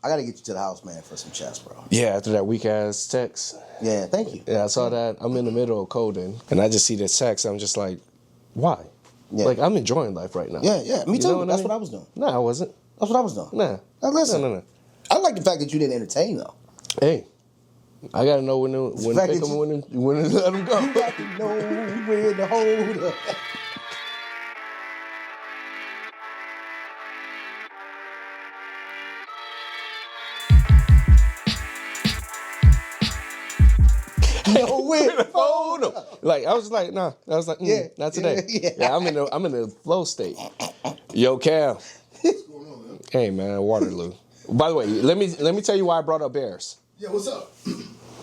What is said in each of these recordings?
I gotta get you to the house, man, for some chess, bro. Yeah, after that weak ass text. Yeah, thank you. Yeah, I saw that. I'm in the middle of coding, and I just see this text. I'm just like, why? Yeah. Like, I'm enjoying life right now. Yeah, me too. What That's what I was doing. No, I wasn't. That's what I was doing. Nah. Now listen. No. I like the fact that you didn't entertain though. Hey, I gotta know when to pick them, when to let them go. You got to know when to hold up. Know when to fold up. Like I was like, nah. I was like, not today. Yeah. I'm in the flow state. Yo, Cal. What's going on, man? Hey, man, Waterloo. By the way, let me tell you why I brought up Bears. Yeah, what's up?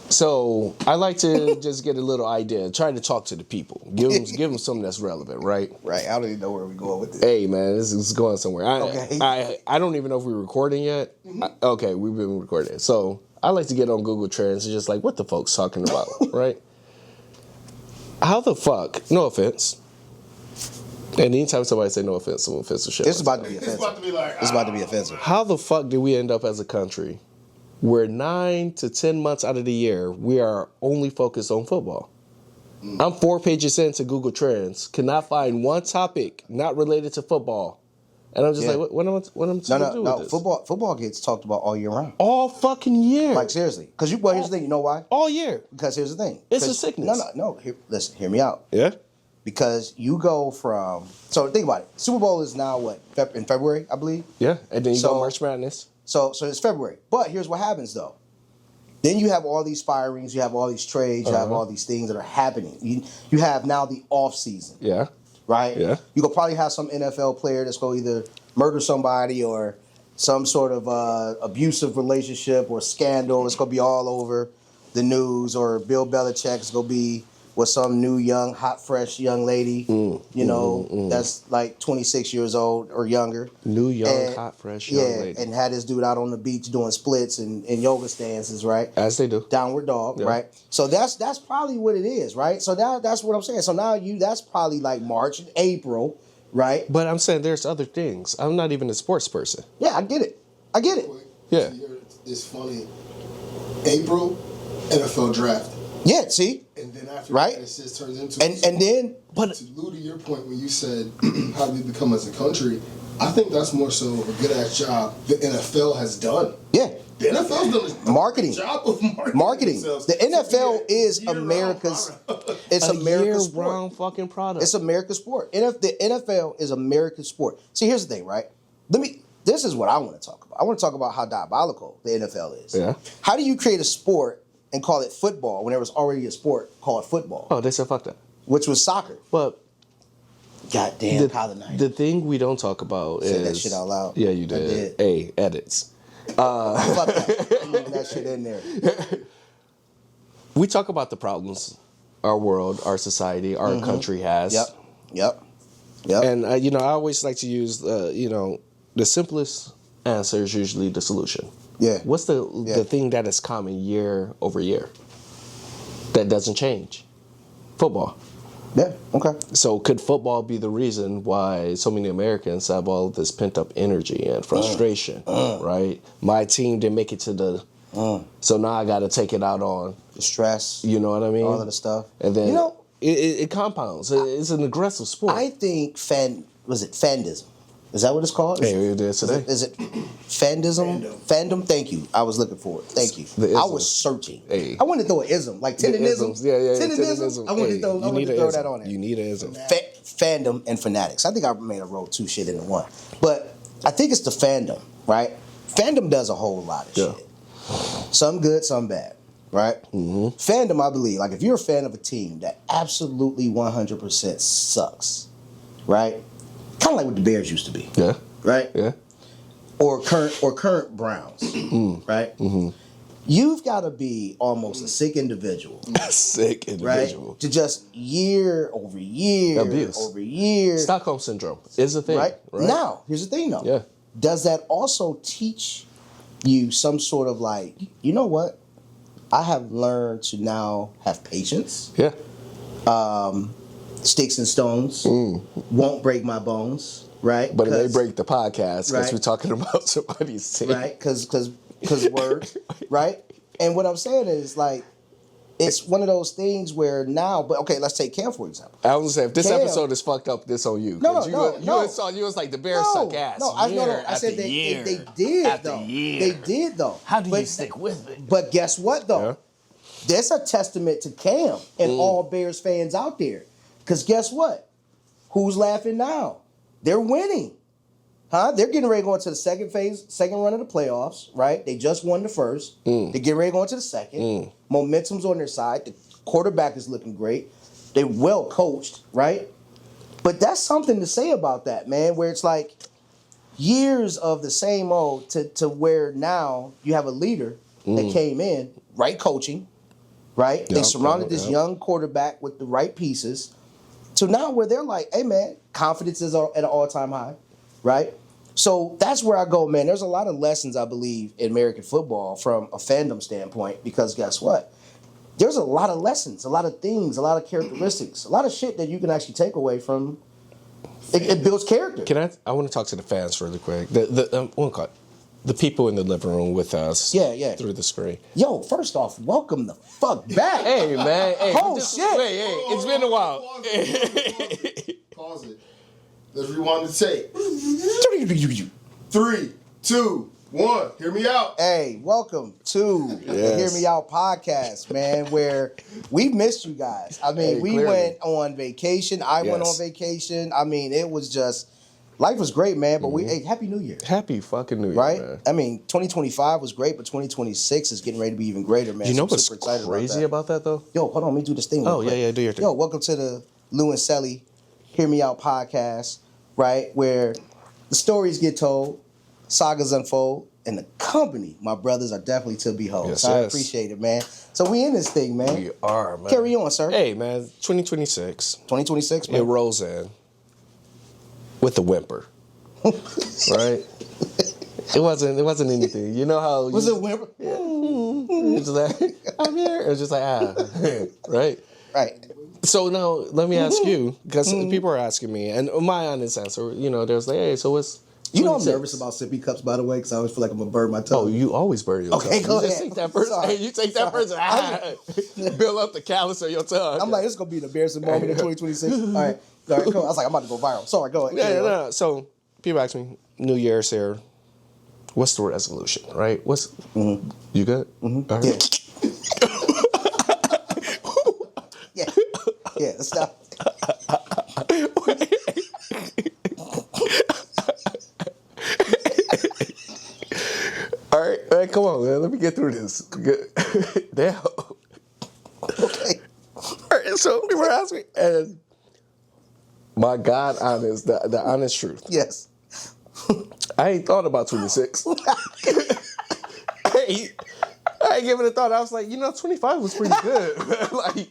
So I like to just get a little idea, try to talk to the people, give them something that's relevant, right? Right. I don't even know where we're going with this. Hey, man, this is going somewhere. Okay. I don't even know if we're recording yet. Mm-hmm. Okay, we've been recording. So I like to get on Google Trends and just like, what the folks talking about, right? How the fuck? No offense. And anytime somebody say no offense, some offensive shit. It's about to be It's offensive. about to be like, It's about to be offensive. How the fuck did we end up as a country where 9 to 10 months out of the year, we are only focused on football? I'm 4 pages into Google Trends, cannot find one topic not related to football. And I'm just like, what am I supposed to do with this? Football gets talked about all year round. All fucking year. Like seriously, because here's the thing. You know why? All year. Because here's the thing. It's a sickness. No. Listen, hear me out. Yeah? Because you go from think about it. Super Bowl is now what in February, I believe. Yeah. And then you So- go March Madness. So it's February. But here's what happens though. Then you have all these firings, you have all these trades, you have all these things that are happening. You have now the off season. Yeah. Right? Yeah. You could probably have some NFL player that's going to either murder somebody or some sort of abusive relationship or scandal. It's going to be all over the news. Or Bill Belichick's going to be with some new young, hot, fresh young lady, that's like 26 years old or younger. New, young, hot, fresh young lady. And had this dude out on the beach doing splits and yoga stances, right? As they do. Downward dog, Yeah. right? So that's probably what it is, right? So that's what I'm saying. So now that's probably like March and April, right? But I'm saying there's other things. I'm not even a sports person. Yeah, I get it. Yeah. It's funny. April, NFL draft. Yeah, see? And then after Right? that, it just turns into... And then, but To Lou, to your point when you said, how did we become as a country, I think that's more so of a good-ass job the NFL has done. yeah, The NFL's done a Marketing. job of marketing. The NFL is America's. It's America's sport. year-round fucking product. It's America's sport. The NFL is America's sport. See, here's the thing, right? This is what I want to talk about. I want to talk about how diabolical the NFL is. Yeah. How do you create a sport and call it football when there was already a sport called football, Oh, they said fuck that. which was soccer? But Goddamn, colonized. the thing we don't talk about Said is... that shit out loud. Yeah, you I did. did. Hey, edits. Fuck that. I'm leaving that shit in there. We talk about the problems our world, our society, our country has. Yep. And, I always like to use, the simplest answer is usually the solution. Yeah. What's the thing that is common year over year that doesn't change? Football. Yeah. Okay. So could football be the reason why so many Americans have all this pent-up energy and frustration, right? My team didn't make it to the... So now I got to take it out on... The stress. You know what I mean? All of the stuff. And then it compounds. It's an aggressive sport. I think fandism. Is that what it's called? Hey, it is today. Is it fandism? Fandom? Thank you. I was looking for it. Thank you. The I ism. was searching. Hey. I wanted to throw an ism, like tendenism. Yeah. Tendenism. I wanted to throw that on there. You need an ism. Fandom and fanatics. I think I may have wrote two shit in one. But I think it's the fandom, right? Fandom does a whole lot of shit. Some good, some bad, right? Mm-hmm. Fandom, I believe, like if you're a fan of a team that absolutely 100% sucks, right? Kind of like what the Bears used to be. Yeah. Right? Yeah. Or current Browns. Right? Mm-hmm. You've got to be almost a sick individual. Sick individual. Right? To just year over year Abuse. over year. Stockholm Syndrome is a thing. Right? Now, here's the thing though. Yeah. Does that also teach you some sort of like, you know what? I have learned to now have patience. Yeah. Sticks and stones won't break my bones. right? But it may break the podcast because right. we're talking about somebody's team. Right, because words, right? And what I'm saying is, like, it's one of those things where now, but okay, let's take Cam, for example. I was gonna say, if this Cam, episode is fucked up, this on you. No. You was like, the Bears suck ass. I said they did, though. They did, though. How do you stick with it? But guess what, though? Yeah. That's a testament to Cam and all Bears fans out there. Because guess what? Who's laughing now? They're winning. They're getting ready to go into the second run of the playoffs, right? They just won the first. They're getting ready to go into the second. Momentum's on their side. The quarterback is looking great. They're well coached, right? But that's something to say about that, man, where it's like years of the same old to where now you have a leader that came in, right coaching, right? They surrounded this young quarterback with the right pieces. So now where they're like, hey, man, confidence is at an all-time high, right? So that's where I go, man. There's a lot of lessons, I believe, in American football from a fandom standpoint because guess what? There's a lot of lessons, a lot of things, a lot of characteristics, a lot of shit that you can actually take away from. It builds character. I want to talk to the fans really quick. The people in the living room with us. Yeah. Through the screen. Yo, first off, welcome the fuck back. Hey, man. Hey, oh, shit. Wait, it's been a while. Pause it. Let's rewind the tape. 3, 2, 1. Hear me out. Hey, welcome to the Hear Me Out podcast, man, where we missed you guys. I mean, we went on vacation. I went on vacation. I mean, it was just, life was great, man, but hey, Happy New Year. Happy fucking New Year, right? Man. I mean, 2025 was great, but 2026 is getting ready to be even greater, man. You know what's crazy about that, though? Yo, hold on, let me do this thing. Oh, yeah, do your thing. Yo, welcome to the Lou and Celly Hear Me Out podcast, right? Where the stories get told, sagas unfold, and the company, my brothers, are definitely to behold. Yes, so I appreciate it, man. So we in this thing, man. We are, man. Carry on, sir. Hey, man, 2026. 2026, man. It rolls in with a whimper, right? It wasn't anything. You know how... Was it a whimper? Yeah. It's just like, I'm here. It was just like, right? Right. So now, let me ask you, because people are asking me, and my honest answer, there's like, hey, so what's... You know I'm nervous about sippy cups, by the way, because I always feel like I'm going to burn my tongue. Oh, you always burn your tongue. Okay, go ahead. Just take that person. Hey, you take that person. Build up the callus of your tongue. I'm like, this is going to be an embarrassing moment in 2026. All right, cool. I was like, I'm about to go viral. Sorry, go ahead. No. So people ask me, New Year's here. What's the resolution, right? You good? Mm-hmm. All right. Yeah. Yeah, let's stop. All right, man, come on, man. Let me get through this. Damn. Okay. All right, so people are asking, and my God, honest, the honest truth. Yes. I ain't thought about 26. I ain't giving it a thought. I was like, 25 was pretty good. Like,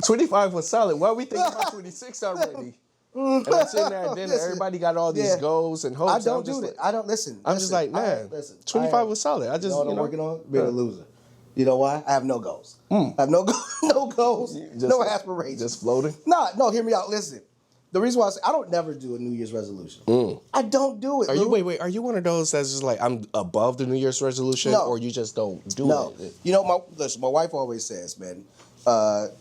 25 was solid. Why are we thinking about 26 already? And I'm sitting there at dinner. Everybody got all these goals and hopes. I don't do that. I don't listen. I'm just like, man, 25 was solid. I just, you know what I'm working on? Being a loser. You know why? I have no goals. I have no goals, no aspirations. Just floating? No, hear me out. Listen. The reason why I don't never do a New Year's resolution. I don't do it. Wait, are you one of those that's just like, I'm above the New Year's resolution, or you just don't do it? No. You know, my wife always says, man,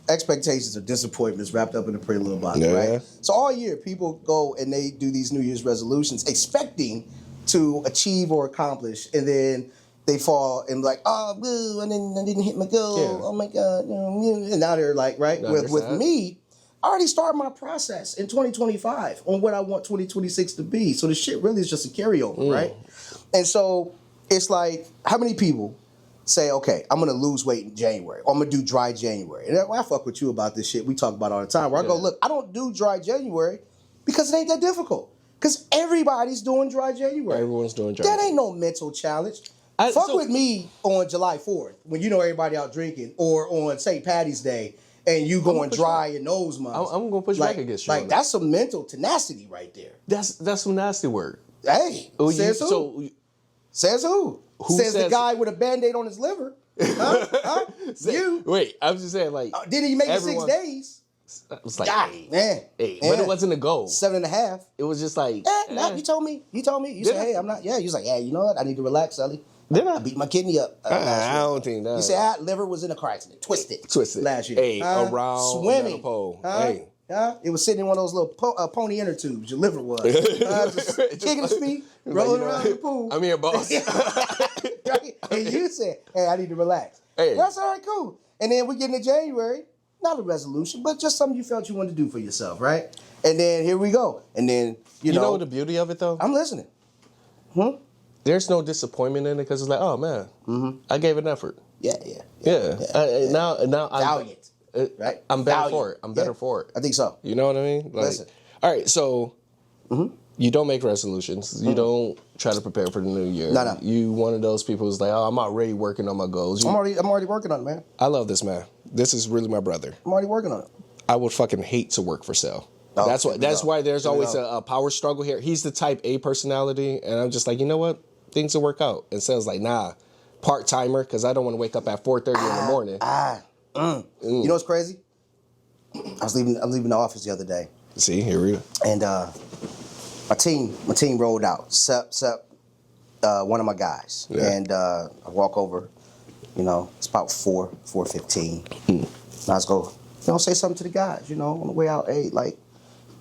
expectations are disappointments wrapped up in a pretty little box, right? So all year, people go and they do these New Year's resolutions expecting to achieve or accomplish, and then they fall and like, oh, boo, I didn't hit my goal. Yeah. Oh, my God. And now they're like, right? With me, I already started my process in 2025 on what I want 2026 to be. So the shit really is just a carryover, right? And so it's like, how many people say, okay, I'm going to lose weight in January, or I'm going to do dry January? And I fuck with you about this shit we talk about all the time, where I go, look, I don't do dry January because it ain't that difficult. Because everybody's doing dry January. Everyone's doing dry That ain't no mental challenge. Fuck with me on July 4th when you know everybody out drinking, or on St. Patty's Day and you going dry in those months. I'm going to push back against you. Like, that's some mental tenacity right there. That's some nasty word. Hey, says who? Says who? Says the guy with a Band-Aid on his liver. Huh? You? Wait, I'm just saying, like... did he make it 6 days? I was like, God, man. But it wasn't a goal. 7.5. It was just like, Nah, you told me. You said, hey, I'm not. Yeah, you was like, yeah, you know what? I need to relax, Celly. I beat my kidney up. I don't think that. You said liver was in a car accident. Twisted last year. Hey, around swimming. Pole. Hey. It was sitting in one of those little pony inner tubes. Your liver was. Just kicking his feet, rolling around in the pool. I'm here, boss. Right? And you said, hey, I need to relax. Hey. That's all right, cool. And then we get into January. Not a resolution, but just something you felt you wanted to do for yourself, right? And then here we go. And then, you know the beauty of it, though? I'm listening. There's no disappointment in it because it's like, oh, man, I gave an effort. Yeah. Now Valiant. Right? I'm better for it. I'm better for it. I think so. You know what I mean? Like, Listen. All right, so you don't make resolutions. You don't try to prepare for the new year. No. You one of those people who's like, oh, I'm already working on my goals. I'm already working on it, man. I love this man. This is really my brother. I'm already working on it. I would fucking hate to work for Cell. Oh, That's why there's always a power struggle here. He's the type A personality, and I'm just like, you know what? Things will work out. And Cell's like, nah, part-timer, because I don't want to wake up at 4:30 in the morning. You know what's crazy? I was leaving the office the other day. See, here we go. And my team rolled out. One of my guys. Yeah. And I walk over, it's about 4:15. And I was go, say something to the guys, on the way out. Hey, like,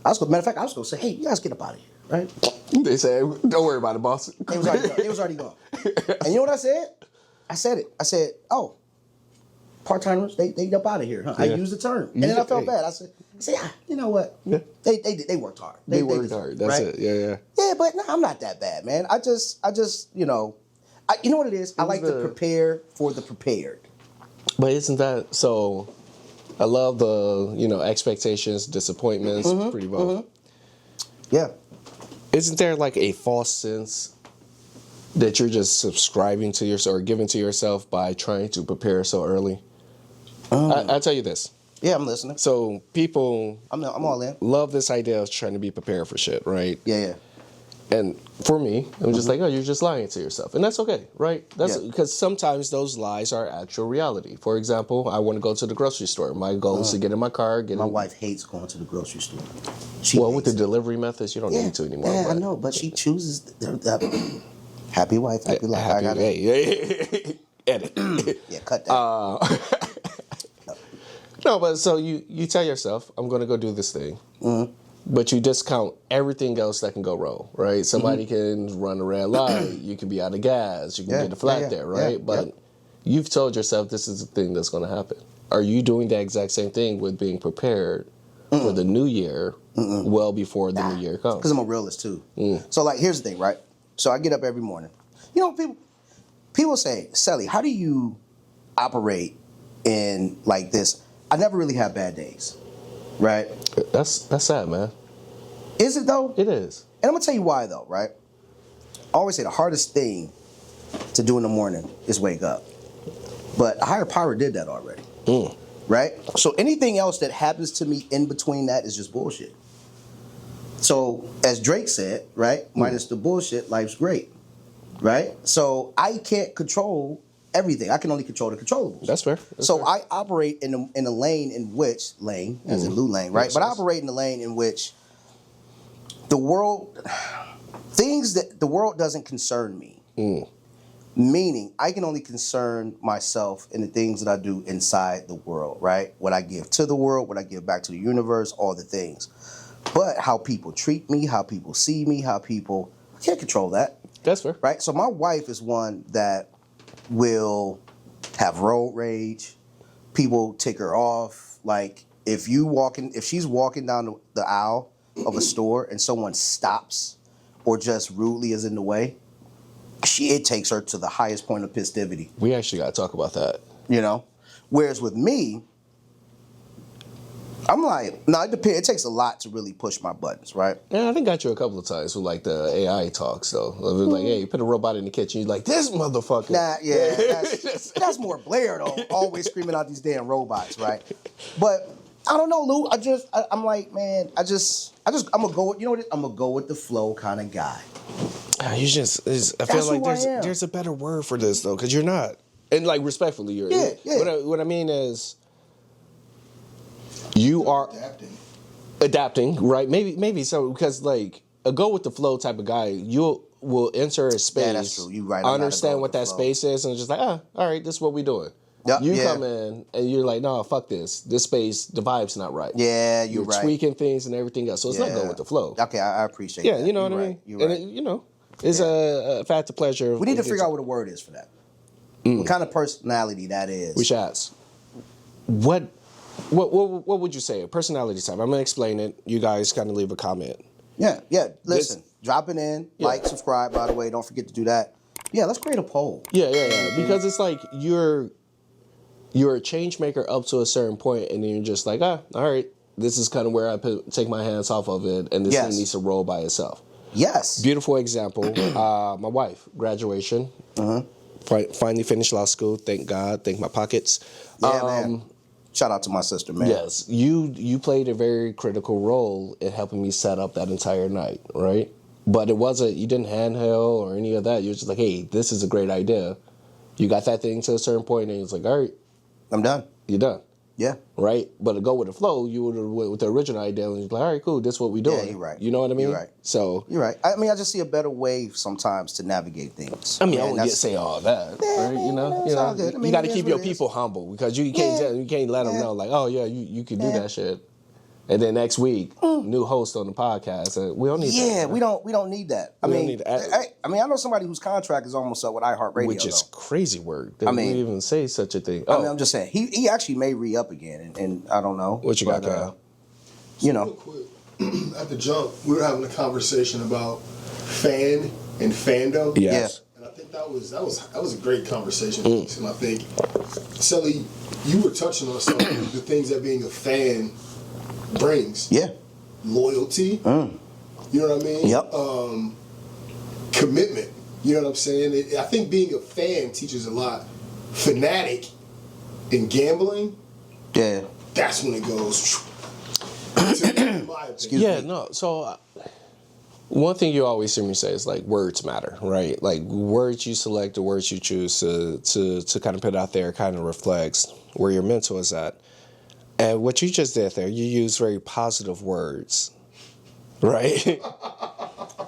matter of fact, I was going to say, hey, you guys get up out of here, right? They said, don't worry about it, boss. It was already gone. And you know what I said? I said it. I said, oh, part-timers, they up out of here, huh? Yeah. I used the term. And then I felt bad. I said, you know what? Yeah. They worked hard. They worked hard. That's right? it. Yeah. Yeah, but no, I'm not that bad, man. I just, you know what it is? I like to prepare for the prepared. But isn't that so? I love the expectations, disappointments, pretty well. Yeah. Isn't there like a false sense that you're just subscribing to yourself or giving to yourself by trying to prepare so early? I'll tell you this. Yeah, I'm listening. So people, I'm all in. love this idea of trying to be prepared for shit, right? Yeah. And for me, I'm just like, oh, you're just lying to yourself. And that's okay, right? That's because sometimes those lies are actual reality. For example, I want to go to the grocery store. My goal is to get in my car. My wife hates going to the grocery store. With the delivery methods, you don't need to anymore. Yeah, I know, but she chooses happy wife, happy life. I got it. Edit. Yeah, cut that. No, but so you tell yourself, I'm going to go do this thing. But you discount everything else that can go wrong, right? Somebody can run a red light. You can be out of gas. You can get a flat there, right? But you've told yourself this is the thing that's going to happen. Are you doing the exact same thing with being prepared for the new year well before the new year comes? Because I'm a realist, too. So, like, here's the thing, right? So I get up every morning. People say, Celly, how do you operate in, like, this? I never really have bad days, right? That's sad, man. Is it, though? It is. And I'm going to tell you why, though, right? I always say the hardest thing to do in the morning is wake up. But a higher power did that already, right? So anything else that happens to me in between that is just bullshit. So as Drake said, right, minus the bullshit, life's great, right? So I can't control everything. I can only control the controllables. That's fair. I operate in a lane in which, as in Lou Lane, right? Yes, but I operate in the lane in which the world doesn't concern me. Meaning, I can only concern myself in the things that I do inside the world, right? What I give to the world, what I give back to the universe, all the things. But how people treat me, how people see me, I can't control that. That's fair. Right? So my wife is one that will have road rage. People tick her off. Like, if she's walking down the aisle of a store and someone stops or just rudely is in the way, it takes her to the highest point of festivity. We actually got to talk about that. Whereas with me, I'm like, no, it depends. It takes a lot to really push my buttons, right? Yeah, I think got you a couple of times with like the AI talks though. It was like, hey, you put a robot in the kitchen, you're like, this motherfucker. Nah, yeah, that's more Blair though. Always screaming out these damn robots, right? But I don't know, Lou. I'm like, man, I'm gonna go. You know what? I'm gonna go with the flow kind of guy. I feel like there's a better word for this though, because you're not, and like respectfully, you're. Yeah. What I mean is, You are adapting, right? Maybe so, because like a go with the flow type of guy, you will enter a space. Yeah, that's true. You right. I'm understand what that flow. space is, and it's just like, all right, this is what we doing. Yep, You come in and you're like, no, fuck this. This space, the vibe's not right. Yeah, you're right. tweaking things and everything else. So it's not going with the flow. Okay, I appreciate that. Yeah, you know what I mean? You're right. And it's a fact of pleasure. We need to figure out what a word is for that. What kind of personality that is. We should ask. What would you say? A personality type. I'm going to explain it. You guys kind of leave a comment. Yeah. Listen, drop it in. Like, subscribe, by the way. Don't forget to do that. Yeah, let's create a poll. Yeah. Because it's like you're a change maker up to a certain point, and then you're just like, all right, this is kind of where I take my hands off of it, and this thing needs to roll by itself. Yes. Beautiful example. My wife, graduation. Finally finished law school. Thank God. Thank my pockets. Yeah, man. Shout out to my sister, man. Yes. You played a very critical role in helping me set up that entire night, right? But you didn't handheld or any of that. You were just like, hey, this is a great idea. You got that thing to a certain point, and it's like, all right, I'm done. you're done. Yeah. Right? But to go with the flow, you would have went with the original idea, and you're like, all right, cool, this is what we doing. Yeah, you're right. You know what I mean? You're right. So You're right. I mean, I just see a better way sometimes to navigate things. I mean, I wouldn't say all that, right? it's all good. I mean, you got to it is keep what your it is. people humble, because you can't let them know like, oh yeah, you can do that shit. And then next week, new host on the podcast. We don't need that. Yeah, we don't need that. I mean, don't need I know somebody whose contract is almost up with iHeartRadio, which is crazy word. That I mean, we even say such a thing. I mean, I'm just saying he actually may re-up again, and I don't know What you got, Kyle? Real quick, at the jump, we were having a conversation about fan and fandom. Yes. And I think that was a great conversation. And I think, Celly, you were touching on some of the things that being a fan brings. Yeah. Loyalty. You know what I mean? Yep. Commitment. You know what I'm saying? I think being a fan teaches a lot. Fanatic in gambling, Yeah. that's when it goes. In my opinion. Yeah, no. So one thing you always hear me say is like words matter, right? Like words you select, the words you choose to kind of put out there kind of reflects where your mental is at. And what you just did there, you used very positive words, right?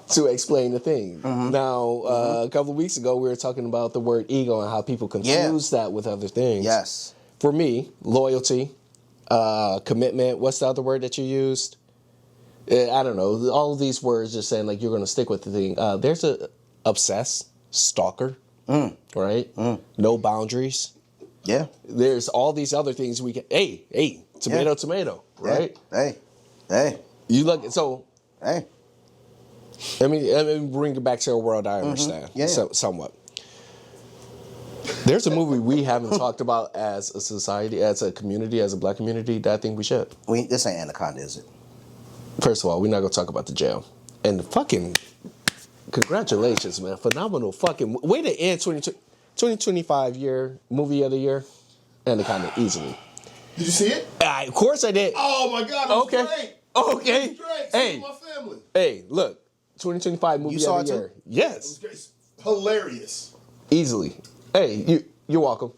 To explain the thing. Now, a couple of weeks ago, we were talking about the word ego and how people confuse that with other things. Yes. For me, loyalty, commitment. What's the other word that you used? I don't know. All of these words just saying like you're going to stick with the thing. There's a obsessed, stalker, right? No boundaries. Yeah. There's all these other things we can. Hey, tomato, right? Hey. You look so. Hey. Let me bring it back to a world I understand. Yeah. Somewhat. There's a movie we haven't talked about as a society, as a community, as a black community that I think we should. This ain't Anaconda, is it? First of all, we're not going to talk about the jail. And the fucking, congratulations, man. Phenomenal fucking, way to end 2025 year, movie of the year, Anaconda, easily. Did you see it? Of course I did. Oh my God, it was great. Okay. It was great. Hey. My family. Hey, look, 2025 movie saw of the it year. too? Yes. It was great. Hilarious. Easily. Hey, you're welcome.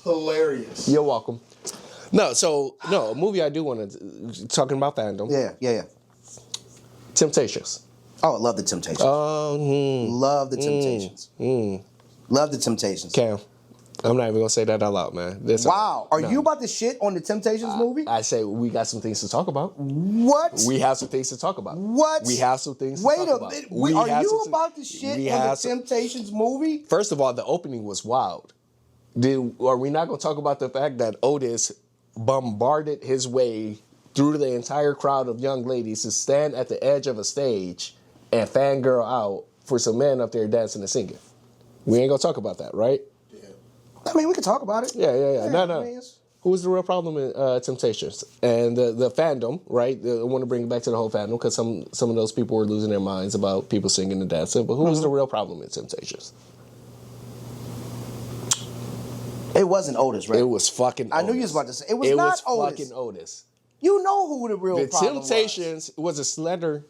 Hilarious. You're welcome. A movie I do want to, talking about fandom. Yeah. Temptations. Oh, I love the Temptations. Love the Temptations. Love the Temptations. Cam, I'm not even going to say that out loud, man. Wow. Are you about to shit on the Temptations movie? I say we got some things to talk about. What? We have some things to talk about. What? We have some things to talk about. Wait a minute. Are you about to shit on the Temptations movie? First of all, the opening was wild. Are we not going to talk about the fact that Otis bombarded his way through the entire crowd of young ladies to stand at the edge of a stage and fangirl out for some men up there dancing and singing? We ain't going to talk about that, right? I mean, we can talk about it. Yeah. No. Who was the real problem in Temptations? And the fandom, right? I want to bring it back to the whole fandom because some of those people were losing their minds about people singing and dancing. But who was the real problem in Temptations? It wasn't Otis, right? It was fucking Otis. I knew you was about to say. It was not Otis. Fucking Otis. You know who the real problem was. The Temptations was a slender...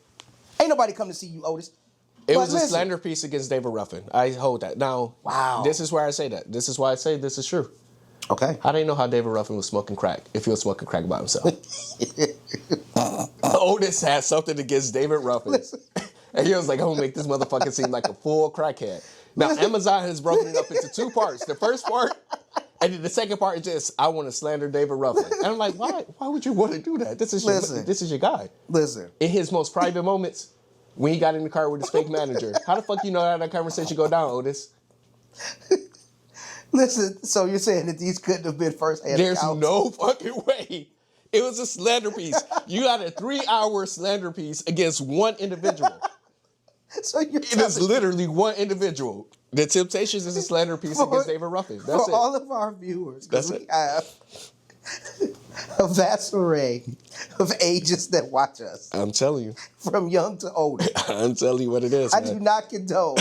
Ain't nobody come to see you, Otis. It was a slender piece against David Ruffin. I hold that. Now, wow. This is where I say that. This is why I say this is true. Okay. How do you know how David Ruffin was smoking crack if he was smoking crack by himself? Otis had something against David Ruffin. And he was like, I'm going to make this motherfucker seem like a full crackhead. Now, Amazon has broken it up into 2 parts. The first part, and then the second part is just, I want to slander David Ruffin. And I'm like, why would you want to do that? This is your guy. Listen. In his most private moments, when he got in the car with his fake manager, how the fuck you know how that conversation go down, Otis? Listen, so you're saying that these couldn't have been first-hand There's accounts? no fucking way. It was a slander piece. You got a 3-hour slander piece against one individual. So it is literally one individual. The Temptations is a slander piece against David Ruffin. That's for it. all of our viewers, because we it. have a vast array of ages that watch us, I'm telling you. from young to old. I'm telling you what it is, I man. do not condone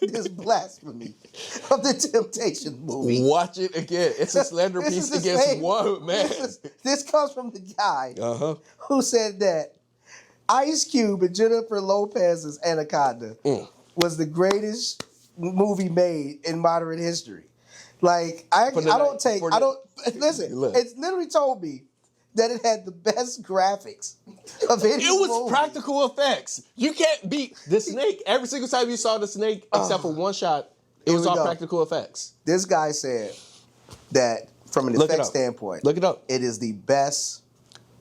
this blasphemy of the Temptations movie. Watch it again. It's a slander This piece is the against same- one man. This comes from the guy Uh-huh. who said that Ice Cube and Jennifer Lopez's Anaconda was the greatest movie made in modern history. Like, listen, it's literally told me that it had the best graphics of any It was movie. practical effects. You can't beat the snake. Every single time you saw the snake, except for one shot, it was we all go. practical effects. This guy said that from an Look it effect up. standpoint, Look it up. it is the best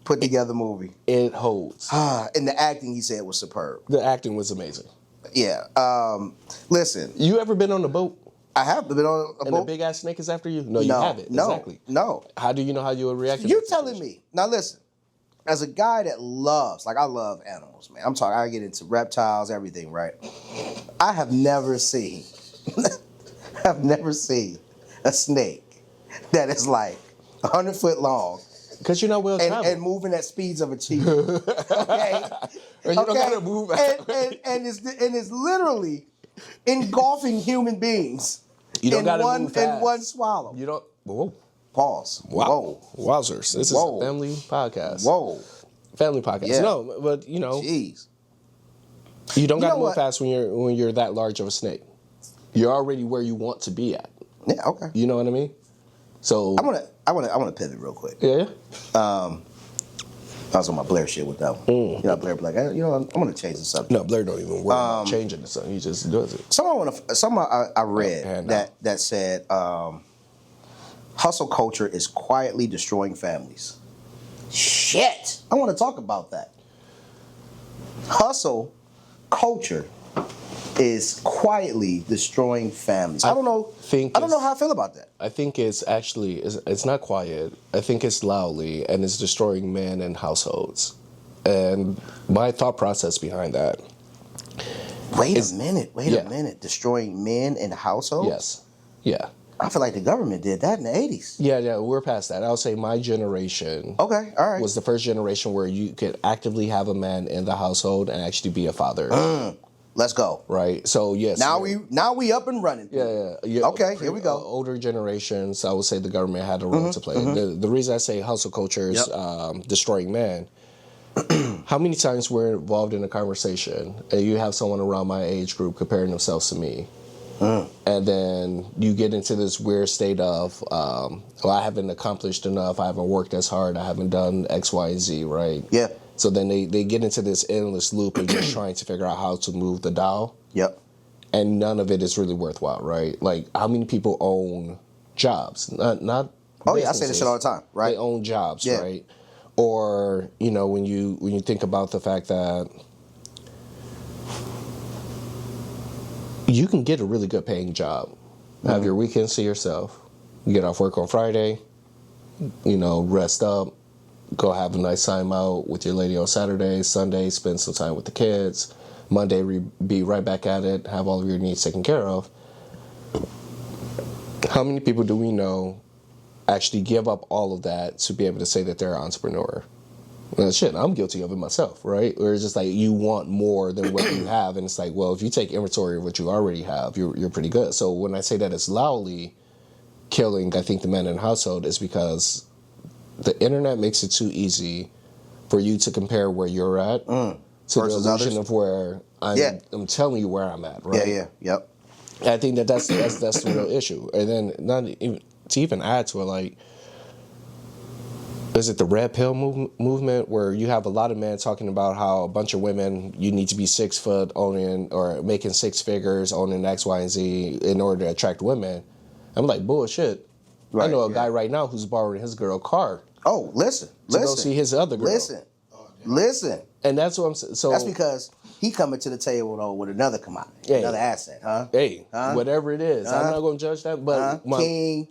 put together movie. It holds. And the acting, he said, was superb. The acting was amazing. Yeah. Listen, You ever been on a boat I have been on a and boat. a big ass snake is after you? No, you No, haven't. no, Exactly. no. How do you know how you would react? You're telling me. Now listen, as a guy that loves, I love animals, man. I get into reptiles, everything, right? I have never seen a snake that is like 100 foot long Because you're not well traveled. and moving at speeds of a cheetah. Okay? You don't gotta move. and it's literally engulfing human beings You don't in gotta one move fast. in one swallow. You don't. Whoa. Pause. Wow. Wowzers. This Whoa. is a family podcast. Whoa. Family podcast. Yeah. No, but you know, Jeez. you don't You gotta know move what? fast when you're that large of a snake. You're already where you want to be at. Yeah. Okay. You know what I mean? So I want to pivot real quick. yeah. I was on my Blair shit with that one. You know, Blair be like, I'm going to change the subject. No, Blair don't even worry about changing the sun. He just does it. Something I read hand that said hustle culture is quietly destroying families. Shit. I want to talk about that. Hustle culture is quietly destroying families. I don't know how I feel about that. I think it's actually it's not quiet. I think it's loudly, and it's destroying men and households. And my thought process behind that. Wait a minute. Destroying men and households? Yes. Yeah. I feel like the government did that in the 80s. Yeah, we're past that. I'll say my generation Okay, all right. was the first generation where you could actively have a man in the household and actually be a father. Let's go. Right? So, yes. Now we up and running. Yeah. Okay, here we go. Older generations, I would say the government had a role to play. The reason I say hustle culture is destroying men. How many times we're involved in a conversation and you have someone around my age group comparing themselves to me, and then you get into this weird state of, I haven't accomplished enough, I haven't worked as hard, I haven't done X, Y, and Z, right? Yeah. So then they get into this endless loop of just trying to figure out how to move the dial. Yep. And none of it is really worthwhile, right? Like, how many people own jobs? Not. Oh yeah, I say this shit all the time, right? They own jobs, Yeah. right? Or when you think about the fact that you can get a really good paying job, have your weekends to yourself, you get off work on Friday, rest up, go have a nice time out with your lady on Saturday, Sunday, spend some time with the kids. Monday, be right back at it, have all of your needs taken care of. How many people do we know actually give up all of that to be able to say that they're an entrepreneur? Well, shit, I'm guilty of it myself, right? Where it's just like you want more than what you have, and it's like, well, if you take inventory of what you already have, you're pretty good. So when I say that it's loudly killing, I think, the men in the household is because the internet makes it too easy for you to compare where you're at to the Versus illusion others. of where I'm telling you where I'm at, right? Yeah. Yep. I think that's the real issue. And then not even to even add to it, like, is it the red pill movement where you have a lot of men talking about how a bunch of women, you need to be 6 foot owning or making 6 figures, owning X, Y, and Z in order to attract women? I'm like, bullshit. Right, I know a guy right now who's borrowing his girl car. Oh, listen. Go see his other girl. Listen. And that's what I'm saying. So that's because he coming to the table though with another commodity, another asset, huh? Hey, whatever it is, I'm not gonna judge that. But King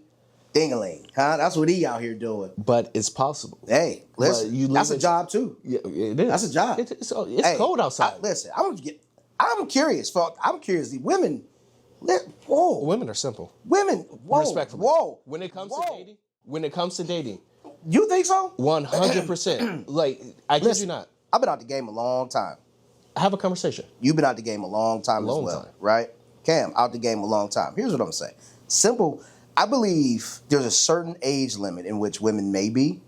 Dingaling, huh? That's what he out here doing. But it's possible. Hey, listen, that's a job too. Yeah, it is. That's a job. It's cold outside. Listen, I'm curious. I'm curious. The women, whoa, women are simple. Women, whoa, respectfully. Whoa. When it comes to dating, you think so? 100%. Like, I kid you not. I've been out the game a long time. Have a conversation. You've been out the game a long time as well, right? Cam, out the game a long time. Here's what I'm saying. Simple. I believe there's a certain age limit in which women may be,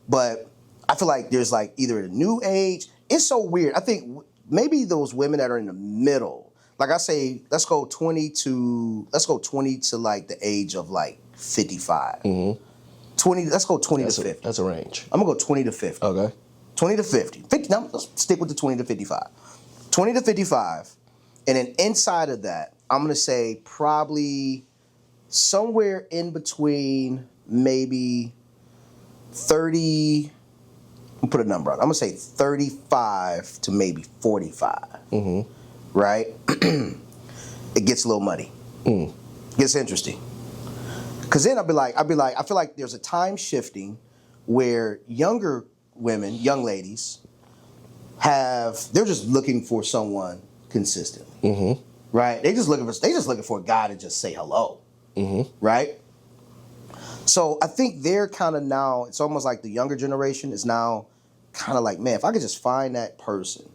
but I feel like there's like either a new age. It's so weird. I think maybe those women that are in the middle, like I say, let's go 20 to like the age of like 55. 20. Let's go 20 to 50. That's a range. I'm gonna go 20 to 50. Okay. 20 to 50. Now let's stick with the 20 to 55. 20 to 55, and then inside of that, I'm gonna say probably somewhere in between maybe 30. I'll put a number on it. I'm gonna say 35 to maybe 45. Right? It gets a little muddy. Gets interesting. Cause then I'll be like, I feel like there's a time shifting where younger women, young ladies, they're just looking for someone consistently. Right? They just looking for a guy to just say hello. Right? So I think they're kind of now, it's almost like the younger generation is now kind of like, man, if I could just find that person,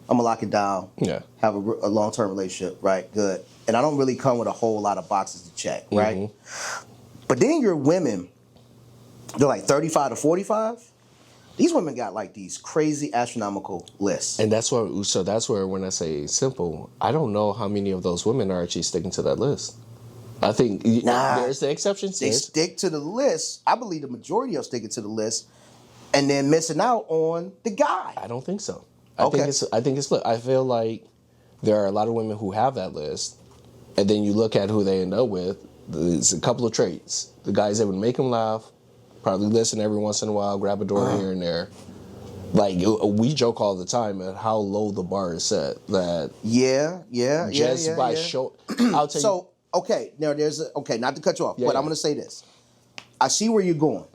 I'm gonna lock it down. Yeah. Have a long-term relationship, right? Good. And I don't really come with a whole lot of boxes to check, right? But then your women, they're like 35 to 45. These women got like these crazy astronomical lists. And that's where when I say simple, I don't know how many of those women are actually sticking to that list. I think there's the exceptions. They stick to the list. I believe the majority are sticking to the list and then missing out on the guy. I don't think so. I think it's flip. I feel like there are a lot of women who have that list, and then you look at who they end up with. There's a couple of traits. The guy's able to make them laugh, probably listen every once in a while, grab a door here and there. Like, we joke all the time at how low the bar is set. That show. I'll tell you. Okay, now not to cut you off, but I'm going to say this. I see where you're going.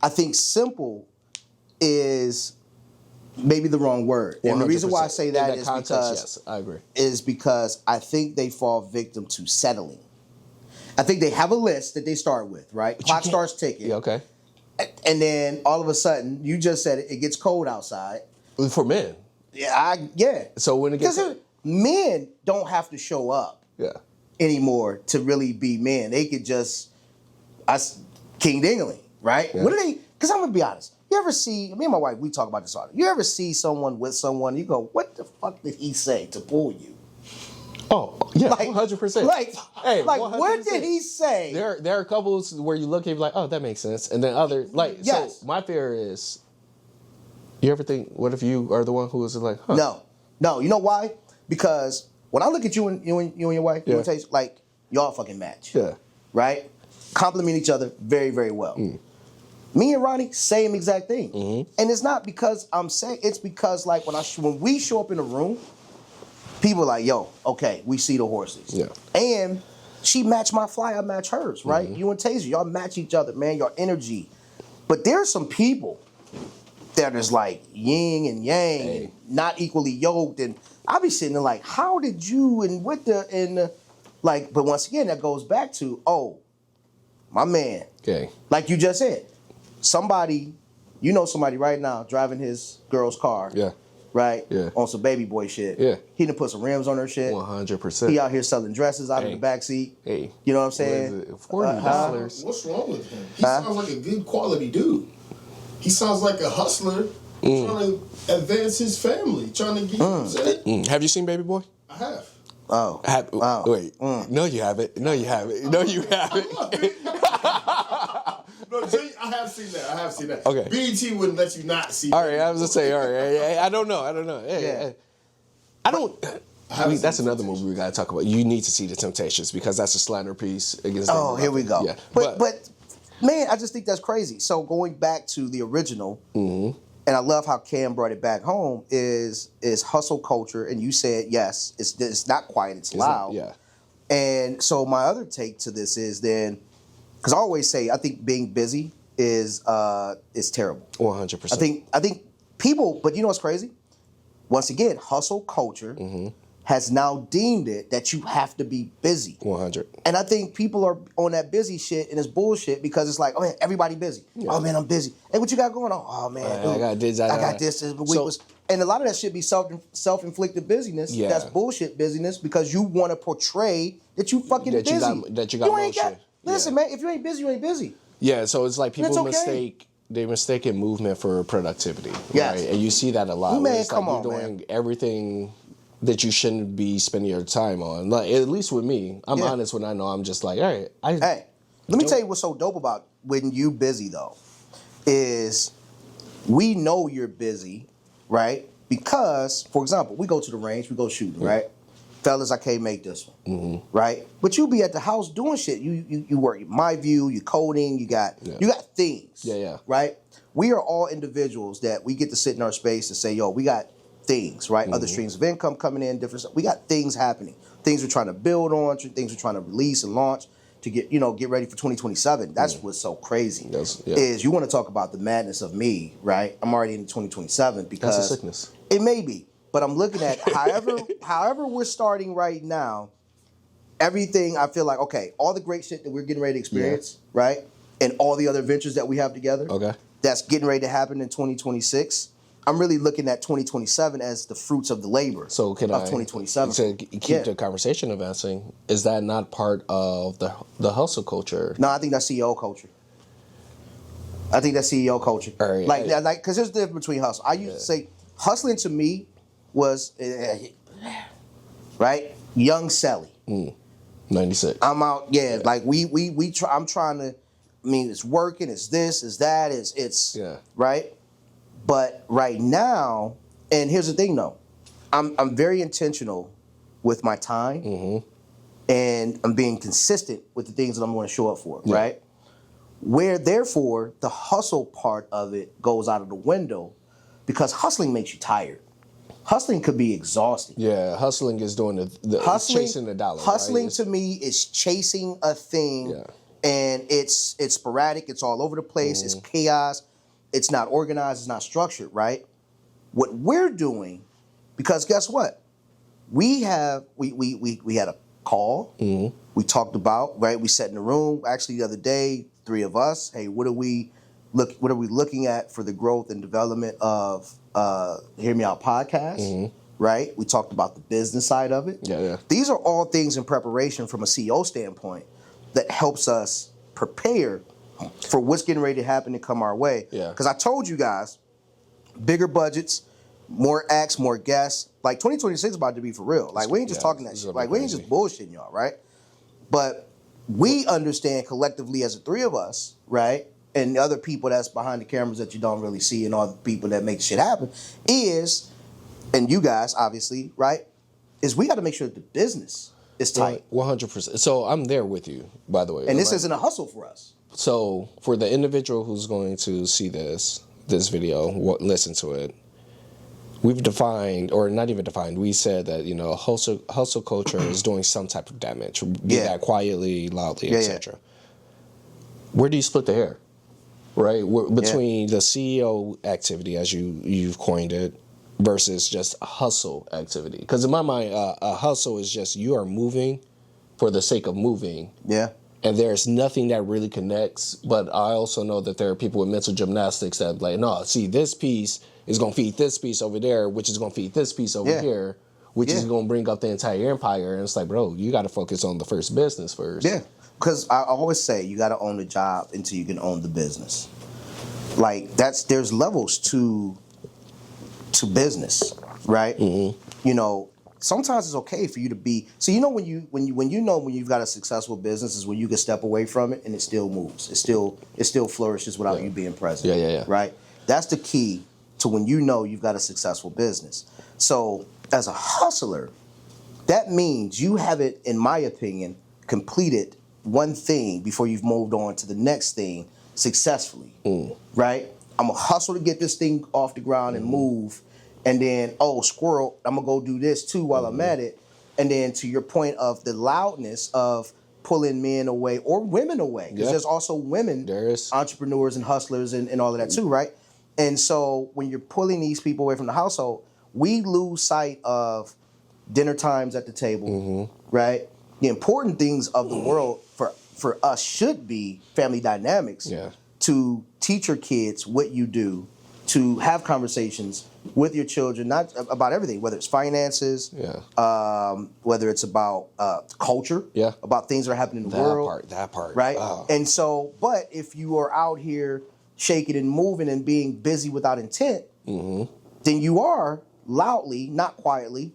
I think simple is maybe the wrong word. 100%. And the reason why I say that is because I agree. Is because I think they fall victim to settling. I think they have a list that they start with, right? Clock starts ticking. Yeah, okay. And then all of a sudden, you just said it gets cold outside. For men. Yeah. So when it gets men don't have to show up anymore to really be men. They could just King Dingaling, right? Yeah. What do they? Because I'm gonna be honest. You ever see me and my wife? We talk about this all. You ever see someone with someone? You go, what the fuck did he say to pull you? Oh yeah, 100%. What did he say? There are couples where you look and you're like, oh, that makes sense, and then other So my fear is, you ever think, what if you are the one who is like, huh? No. You know why? Because when I look at you and your wife, like y'all fucking match. Yeah. Right? Complement each other very, very well. Me and Ronnie, same exact thing. And it's not because I'm saying, it's because like when we show up in a room, people are like, yo, okay, we see the horses. Yeah. And she matched my fly, I match hers, right? You and Taser, y'all match each other, man, your energy. But there's some people that is like yin and yang and not equally yoked. And I be sitting there like, how did you but once again, that goes back to, my man. Okay. Like you just said, somebody right now driving his girl's car. Yeah. Right? Yeah. On some baby boy shit. Yeah. He done put some rims on her shit. 100%. He out here selling dresses out of the backseat. Hey. You know what I'm saying? $40. What's wrong with him? He sounds like a good quality dude. He sounds like a hustler trying to advance his family, trying to get Have you seen Baby Boy? I have. Oh. Wait. No, you haven't. No, you haven't. No, you haven't. No, I have seen that. Okay. BET wouldn't let you not see. All right, I was just saying. All right, I don't know. Hey, I don't. That's another movie we gotta talk about. You need to see The Temptations because that's a slander piece against. Oh, here we go. Yeah, but man, I just think that's crazy. So going back to the original, and I love how Cam brought it back home is hustle culture, and you said yes, it's not quiet, it's loud. Yeah. And so my other take to this is then, because I always say I think being busy is terrible. 100%. I think people, but you know what's crazy? Once again, hustle culture has now deemed it that you have to be busy. 100. And I think people are on that busy shit and it's bullshit because it's like, oh man, everybody busy. Yeah. Oh man, I'm busy. Hey, what you got going on? Oh man, dude, I got this. And a lot of that should be self-inflicted busyness. Yeah. That's bullshit busyness because you want to portray that you fucking busy. That you got motion. Listen, man, if you ain't busy, you ain't busy. Yeah, so it's like people mistaken movement for productivity. Yes. Right? And you see that a lot. Man, it's come like on, you're doing man. everything that you shouldn't be spending your time on. Like, at least with me, I'm honest when I know I'm just like, all right. Hey, let me tell you what's so dope about when you busy though, is we know you're busy, right? Because, for example, we go to the range, we go shooting, right? Fellas, I can't make this one, right? But you be at the house doing shit. You work my view, you coding, you got things, right? We are all individuals that we get to sit in our space and say, yo, we got things, right? Other streams of income coming in, different stuff. We got things happening, things we're trying to build on, things we're trying to release and launch to get ready for 2027. That's what's so crazy. Is you want to talk about the madness of me, right? I'm already in 2027 because that's a sickness. It may be. But I'm looking at however we're starting right now, everything I feel like, okay, all the great shit that we're getting ready to experience, right? And all the other ventures that we have together, that's getting ready to happen in 2026. I'm really looking at 2027 as the fruits of the labor of 2027. To keep the conversation advancing, is that not part of the hustle culture? No, I think that's CEO culture. All right, like, because there's a difference between hustle. I used to say hustling to me was right, young Celly. 96. I'm out. Like we try. I'm trying to. I mean, it's working. It's this. It's that. It's right. But right now, and here's the thing, though, I'm very intentional with my time, and I'm being consistent with the things that I'm going to show up for. Right. Where therefore the hustle part of it goes out of the window, because hustling makes you tired. Hustling could be exhausting. Yeah, hustling is doing chasing the dollar. Hustling right? to me is chasing a thing, and it's sporadic. It's all over the place. It's chaos. It's not organized. It's not structured. Right. What we're doing, because guess what, we had a call. We talked about we sat in the room actually the other day. 3 of us. Hey, what are we looking at for the growth and development of Hear Me Out Podkast, right? We talked about the business side of it. These are all things in preparation from a CEO standpoint that helps us prepare for what's getting ready to happen and come our way. Because I told you guys, bigger budgets, more acts, more guests. Like 2026 is about to be for real. Like we ain't just talking that shit. Like we ain't just bullshitting y'all, right? But we understand collectively as the 3 of us, right? And the other people that's behind the cameras that you don't really see and all the people that make shit happen is, and you guys obviously, right, is we got to make sure that the business is tight. 100%. So I'm there with you, by the way. And this isn't a hustle for us. So for the individual who's going to see this video, listen to it, we've defined, or not even defined, we said that, hustle culture is doing some type of damage, be that quietly, loudly, etc. Where do you split the hair? Right, between the CEO activity, as you've coined it, versus just a hustle activity. Because in my mind, a hustle is just you are moving for the sake of moving. And there's nothing that really connects. But I also know that there are people with mental gymnastics that like, no, see, this piece is going to feed this piece over there, which is going to feed this piece over here, which is going to bring up the entire empire. And it's like, bro, you got to focus on the first business first. Because I always say you got to own the job until you can own the business. Like there's levels to business, right? sometimes it's okay for you to be. So you know when you've got a successful business is when you can step away from it and it still moves. It still flourishes without you being present. Yeah. Right. That's the key to when you know you've got a successful business. So as a hustler, that means you haven't, in my opinion, completed one thing before you've moved on to the next thing successfully. Right. I'm gonna hustle to get this thing off the ground and move. And then, squirrel, I'm going to go do this too while I'm at it. And then to your point of the loudness of pulling men away or women away. Because there's also women entrepreneurs and hustlers and all of that too, right? And so when you're pulling these people away from the household, we lose sight of dinner times at the table, right? The important things of the world for us should be family dynamics. To teach your kids what you do, to have conversations with your children, not about everything, whether it's finances, whether it's about culture, about things that are happening in the world. That part. Right? Oh. And so, but if you are out here shaking and moving and being busy without intent, then you are loudly, not quietly,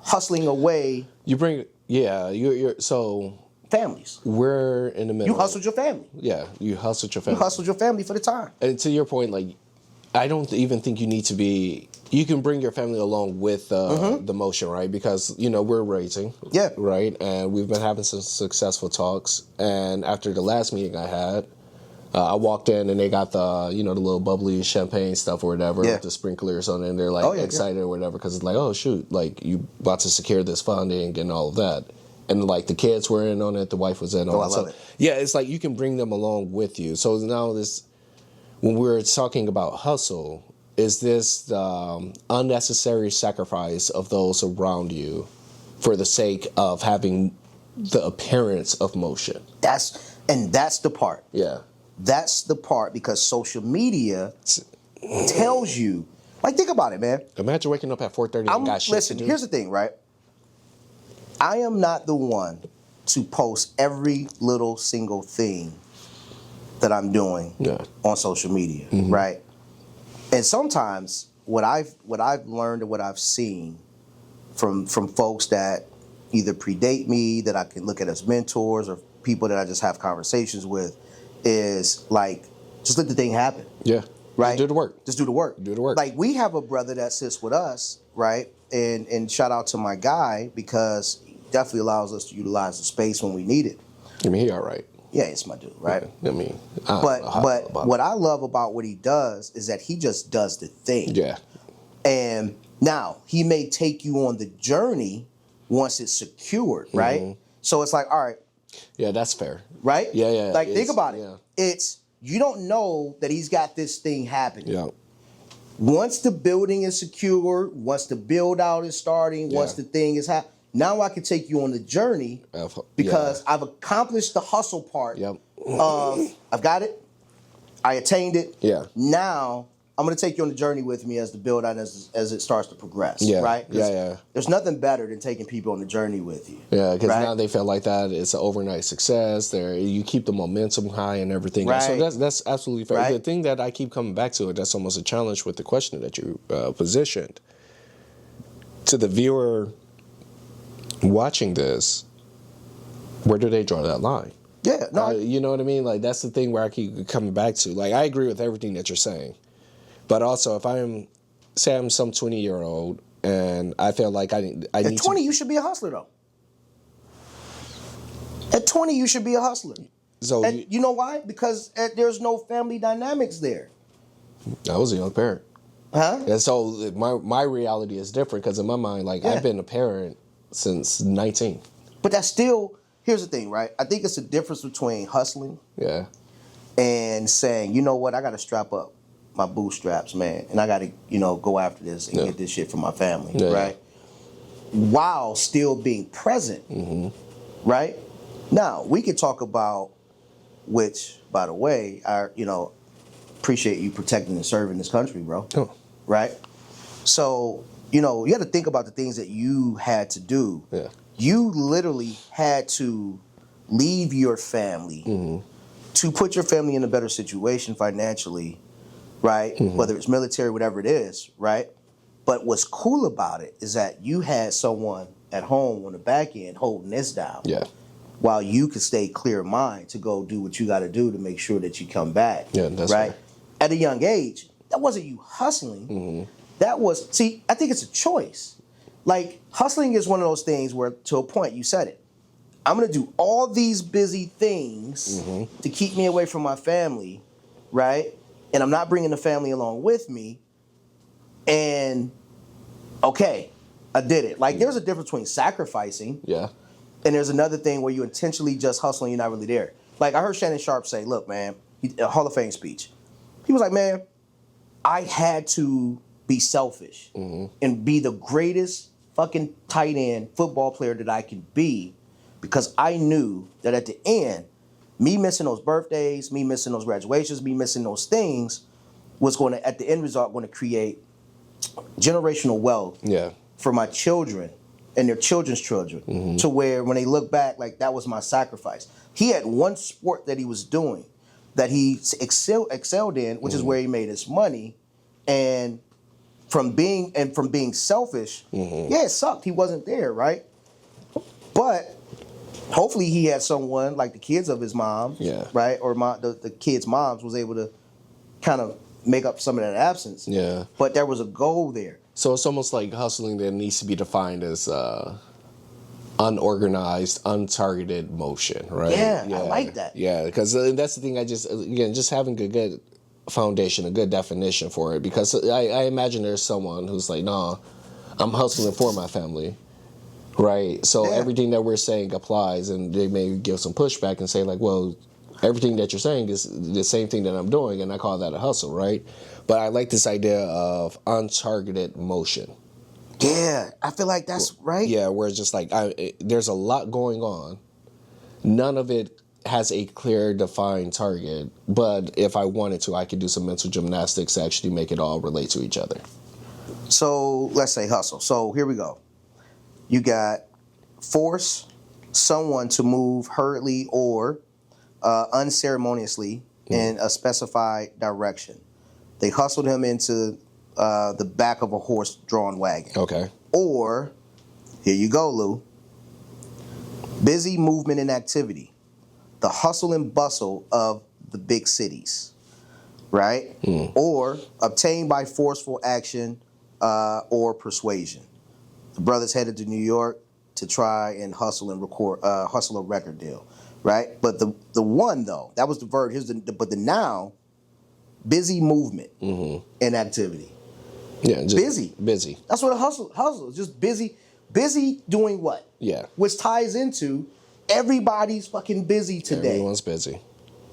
hustling away. You're so... families. We're in the middle. You hustled your family. Yeah, you hustled your family. You hustled your family for the time. And to your point, like, I don't even think you need to be. You can bring your family along with the motion, right? Because we're raising, right, and we've been having some successful talks. And after the last meeting I had, I walked in and they got the the little bubbly champagne stuff or whatever, with the sprinklers on it, and they're like excited or whatever because it's like, oh shoot, like you about to secure this funding and all of that. And like the kids were in on it, the wife was in on it. I love it. Yeah, it's like you can bring them along with you. So now this. When we're talking about hustle, is this the unnecessary sacrifice of those around you for the sake of having the appearance of motion? That's the part. Yeah. That's the part because social media tells you, like, think about it, man. Imagine waking up at 4:30 and got shit listen, to do. here's the thing, right? I am not the one to post every little single thing that I'm doing on social media, right? And sometimes what I've learned and what I've seen from folks that either predate me, that I can look at as mentors, or people that I just have conversations with, is like, just let the thing happen. Yeah. Right? Just do the work. Just do the work. Do the work. Like, we have a brother that sits with us, right? And shout out to my guy because he definitely allows us to utilize the space when we need it. I mean, he all right. Yeah, it's my dude, right? I mean, but what I love about what he does is that he just does the thing. Yeah. And now he may take you on the journey once it's secured, right? So it's like, all right. Yeah, that's fair. Right? Yeah. Like, think about it. It's, you don't know that he's got this thing happening. Yeah. Once the building is secured, once the build out is starting, once the thing is happening, now I can take you on the journey because I've accomplished the hustle part of I've got it, I attained it. Yeah. Now I'm going to take you on the journey with me as the build out as it starts to progress. Yeah. Right? Yeah. There's nothing better than taking people on the journey with you. Yeah, because now they feel like that it's an overnight success. You keep the momentum high and everything. Right. So that's absolutely fair. Right. The thing that I keep coming back to, and that's almost a challenge with the question that you positioned to the viewer watching this, where do they draw that line? Yeah, no, you know what I mean? Like, that's the thing where I keep coming back to. Like, I agree with everything that you're saying, but also if I'm some 20-year-old and I feel like I need at 20 you should be a hustler though. At 20 you should be a hustler. So and you know why? Because there's no family dynamics there. I was a young parent. Huh? And so my reality is different because in my mind, like, I've been a parent since 19. But that's still, here's the thing, right? I think it's a difference between hustling and saying, you know what, I got to strap up my bootstraps, man, and I got to, go after this and get this shit for my family, right? While still being present, right? Now, we could talk about, which, by the way, appreciate you protecting and serving this country, bro, right? So, you got to think about the things that you had to do. Yeah. You literally had to leave your family to put your family in a better situation financially, right? Whether it's military, whatever it is, right? But what's cool about it is that you had someone at home on the back end holding this down. Yeah. While you could stay clear of mind to go do what you got to do to make sure that you come back. Yeah, that's right. right. At a young age, that wasn't you hustling. Mm-hmm. That was, see, I think it's a choice. Like, hustling is one of those things where, to a point, you said it. I'm going to do all these busy things to keep me away from my family, right? And I'm not bringing the family along with me. And, okay, I did it. Like, there's a difference between sacrificing. Yeah. And there's another thing where you intentionally just hustling, you're not really there. Like, I heard Shannon Sharp say, look, man, a Hall of Fame speech. He was like, man, I had to be selfish and be the greatest fucking tight end football player that I could be, because I knew that at the end, me missing those birthdays, me missing those graduations, me missing those things was going to, at the end result, going to create generational wealth for my children and their children's children, to where when they look back, like, that was my sacrifice. He had one sport that he was doing that he excelled in, which is where he made his money. And from being selfish, yeah, it sucked. He wasn't there, right? But hopefully he had someone like the kids of his mom, right? Or the kids' moms was able to kind of make up some of that absence. Yeah. But there was a goal there. So it's almost like hustling that needs to be defined as unorganized, untargeted motion, right? Yeah, I like that. Yeah, because that's the thing. Just having a good foundation, a good definition for it. Because I imagine there's someone who's like, no, I'm hustling for my family, right? So everything that we're saying applies, and they may give some pushback and say like, well, everything that you're saying is the same thing that I'm doing, and I call that a hustle, right? But I like this idea of untargeted motion. Yeah, I feel like that's right. Yeah, where it's just like there's a lot going on. None of it has a clear, defined target. But if I wanted to, I could do some mental gymnastics to actually make it all relate to each other. So let's say hustle. So here we go. You got force someone to move hurriedly or unceremoniously in a specified direction. They hustled him into the back of a horse-drawn wagon. Okay. Or, here you go, Lou, busy movement and activity. The hustle and bustle of the big cities, right? Or obtained by forceful action or persuasion. The brothers headed to New York to try and hustle a record deal, right? But the one, though, that was the verb. But the noun, busy movement and activity. Yeah, just busy. That's what a hustle is. Just busy doing what? Yeah. Which ties into everybody's fucking busy today. Everyone's busy.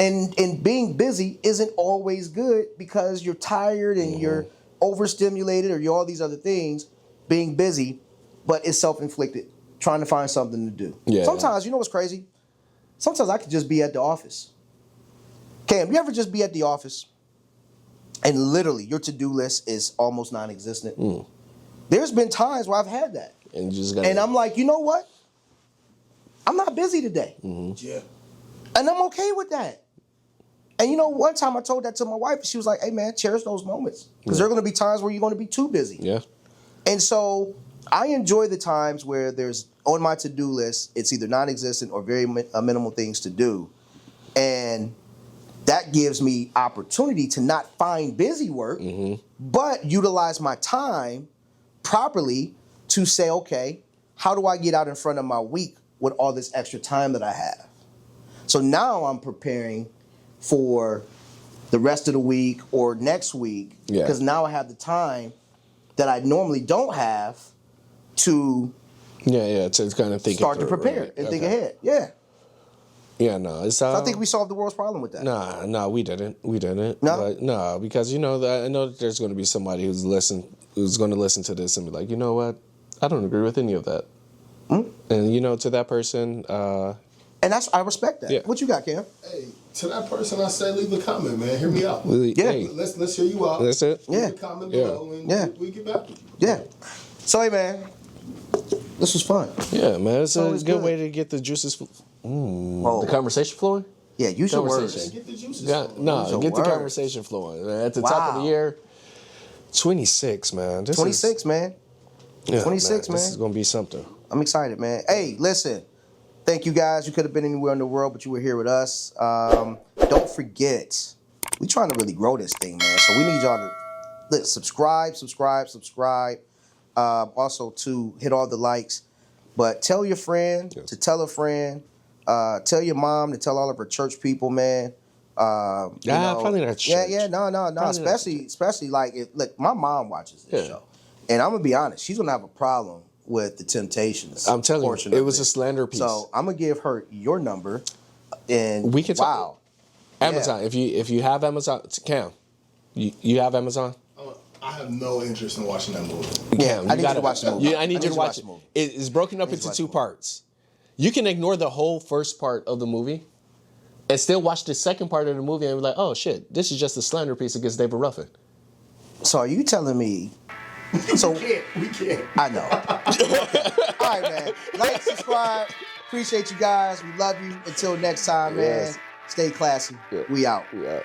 And being busy isn't always good because you're tired and you're overstimulated or you're all these other things. Being busy, but it's self-inflicted. Trying to find something to do. Yeah. Sometimes, you know what's crazy? Sometimes I could just be at the office. Cam, you ever just be at the office and literally your to-do list is almost non-existent? There's been times where I've had that. And I'm like, you know what? I'm not busy today. Yeah. And I'm okay with that. And you know, one time I told that to my wife, she was like, hey man, cherish those moments. Because there are going to be times where you're going to be too busy. Yeah. And so I enjoy the times where there's, on my to-do list, it's either non-existent or very minimal things to do. And that gives me opportunity to not find busy work, but utilize my time properly to say, okay, how do I get out in front of my week with all this extra time that I have? So now I'm preparing for the rest of the week or next week because now I have the time that I normally don't have to to kind of think start to prepare and think ahead. Yeah, no, it's. So I think we solved the world's problem with that. Nah, we didn't. No, but, no, because I know that there's going to be somebody who's going to listen to this and be like, you know what, I don't agree with any of that. And to that person, and I respect that. Yeah. What you got, Cam? Hey, to that person, I say leave a comment, man. Hear me out. Hey. Let's hear you out. That's it. Leave a comment below, and we get back. Yeah. So hey, man, this was fun. Yeah, man, it's a good way to get the juices. The conversation flowing? Yeah, use your words. Get the juices flowing. Get the conversation flowing. At the top of the year, 26, man. 26, man. Yeah, 26, man. This is gonna be something. I'm excited, man. Hey, listen. Thank you guys. You could have been anywhere in the world, but you were here with us. Don't forget, we trying to really grow this thing, man. So we need y'all to subscribe. Also to hit all the likes. But tell your friend to tell a friend. Tell your mom to tell all of her church people, man. Probably not church. No. Especially like, look, my mom watches this show. And I'm going to be honest, she's going to have a problem with the Temptations. I'm telling you, it was a slander piece. So I'm going to give her your number. And we can wow. Amazon. Yeah. If you have Amazon, Cam, you have Amazon? I have no interest in watching that movie. Yeah, I need you to watch the movie. Yeah, I need you to watch it. It's broken up into 2 parts. You can ignore the whole first part of the movie and still watch the second part of the movie and be like, oh shit, this is just a slander piece against David Ruffin. So are you telling me? So we can't. I know. Okay. All right, man. Like, subscribe. Appreciate you guys. We love you. Until next time, man. Stay classy. Yeah. We out. We out.